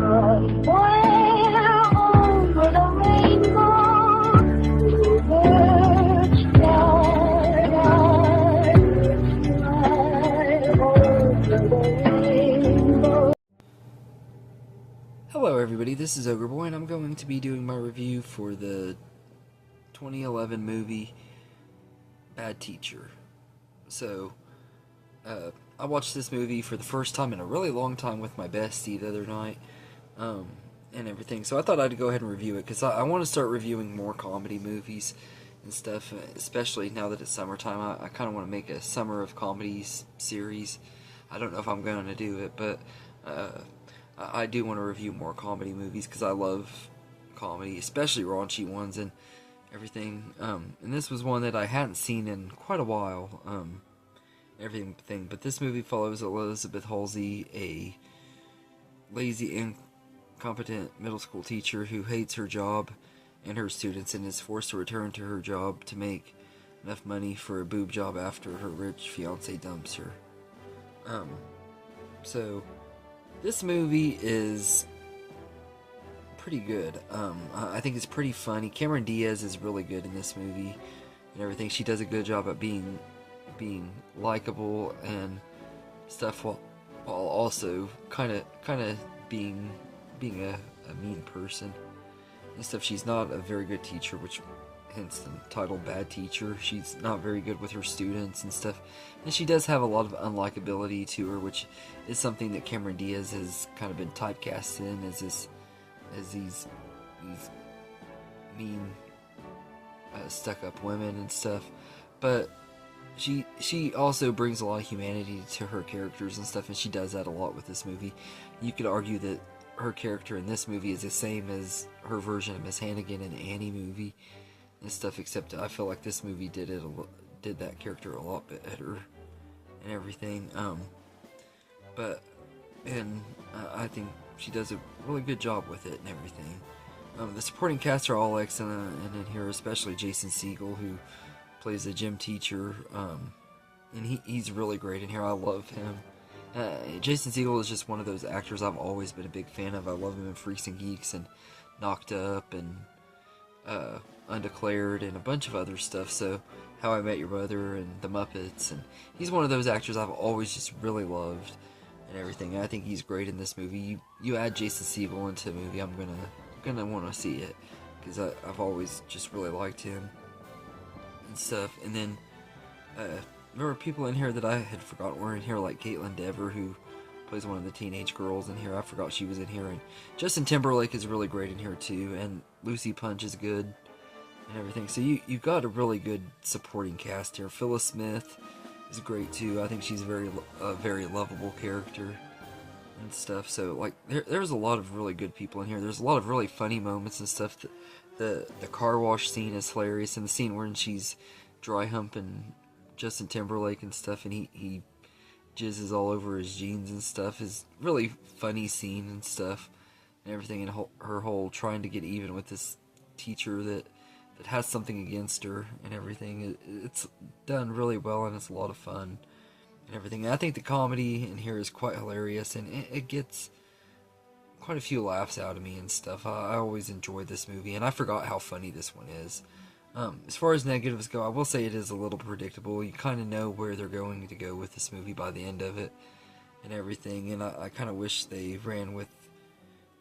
Somewhere over the rainbow, birds fly over the rainbow. Hello everybody, this is Ogre Boy, and I'm going to be doing my review for the 2011 movie Bad Teacher. So, I watched this movie for the first time in a really long time with my bestie the other night, and everything. So I thought I'd go ahead and review it, because I want to start reviewing more comedy movies and stuff, especially now that it's summertime. I kind of want to make a Summer of Comedies series. I don't know if I'm going to do it, but I do want to review more comedy movies, because I love comedy, especially raunchy ones and everything. And this was one that I hadn't seen in quite a while, everything. But this movie follows Elizabeth Halsey, a lazy, incompetent middle school teacher who hates her job and her students, and is forced to return to her job to make enough money for a boob job after her rich fiance dumps her. So this movie is pretty good. I think it's pretty funny. Cameron Diaz is really good in this movie and everything. She does a good job at being likable and stuff, while also kind of being a mean person and stuff. She's not a very good teacher, which hence the title Bad Teacher. She's not very good with her students and stuff, and she does have a lot of unlikability to her, which is something that Cameron Diaz has kind of been typecast in, as these mean, stuck-up women and stuff. But she also brings a lot of humanity to her characters and stuff, and she does that a lot with this movie. You could argue that her character in this movie is the same as her version of Miss Hannigan in the Annie movie and stuff, except I feel like this movie did that character a lot better and everything. I think she does a really good job with it and everything. The supporting cast are all excellent in here, especially Jason Segel, who plays a gym teacher, and he's really great in here. I love him. Jason Segel is just one of those actors I've always been a big fan of. I love him in Freaks and Geeks and Knocked Up and Undeclared and a bunch of other stuff. So How I Met Your Mother and The Muppets, and he's one of those actors I've always just really loved and everything. I think he's great in this movie. You add Jason Segel into a movie, I'm gonna want to see it, because I've always just really liked him and stuff. And then there were people in here that I had forgotten were in here, like Caitlin Dever, who plays one of the teenage girls in here. I forgot she was in here. And Justin Timberlake is really great in here too, and Lucy Punch is good and everything. So you got a really good supporting cast here. Phyllis Smith is great too. I think she's a very lovable character and stuff. So like there's a lot of really good people in here. There's a lot of really funny moments and stuff. The car wash scene is hilarious, and the scene when she's dry humping Justin Timberlake and stuff, and he jizzes all over his jeans and stuff, is really funny scene and stuff and everything. And her whole trying to get even with this teacher that has something against her and everything. It's done really well, and it's a lot of fun and everything. And I think the comedy in here is quite hilarious, and it gets quite a few laughs out of me and stuff. I always enjoyed this movie, and I forgot how funny this one is. As far as negatives go, I will say it is a little predictable. You kind of know where they're going to go with this movie by the end of it and everything, and I kind of wish they ran with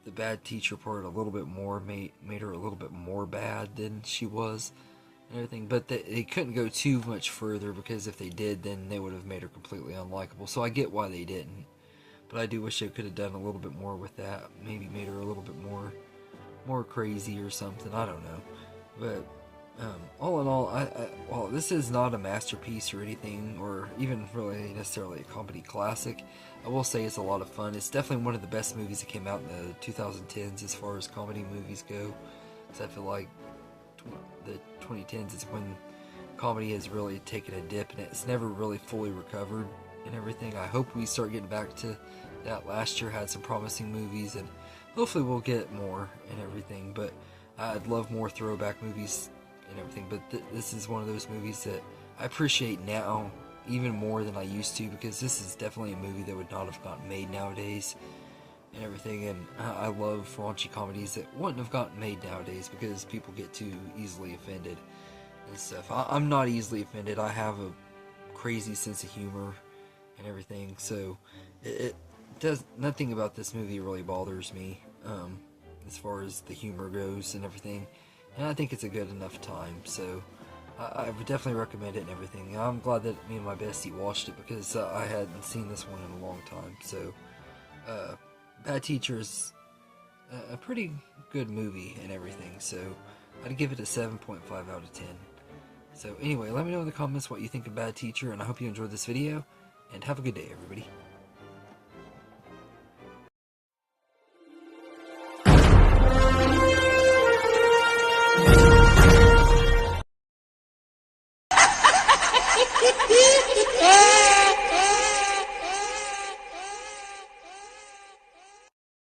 the bad teacher part a little bit more, made her a little bit more bad than she was and everything. But they couldn't go too much further, because if they did, then they would have made her completely unlikable. So I get why they didn't, but I do wish they could have done a little bit more with that. Maybe made her a little bit more crazy or something. I don't know. But all in all, while this is not a masterpiece or anything, or even really necessarily a comedy classic, I will say it's a lot of fun. It's definitely one of the best movies that came out in the 2010s as far as comedy movies go, because I feel like the 2010s is when comedy has really taken a dip, and it's never really fully recovered and everything. I hope we start getting back to that. Last year had some promising movies, and hopefully we'll get more and everything. But I'd love more throwback movies and everything, but this is one of those movies that I appreciate now even more than I used to, because this is definitely a movie that would not have gotten made nowadays and everything, and I love raunchy comedies that wouldn't have gotten made nowadays because people get too easily offended and stuff. I'm not easily offended. I have a crazy sense of humor and everything, so it does nothing about this movie really bothers me as far as the humor goes and everything, and I think it's a good enough time. So I would definitely recommend it and everything. I'm glad that me and my bestie watched it because I hadn't seen this one in a long time. So Bad Teacher is a pretty good movie and everything, so I'd give it a 7.5 out of 10. So anyway, let me know in the comments what you think of Bad Teacher, and I hope you enjoyed this video, and have a good day, everybody.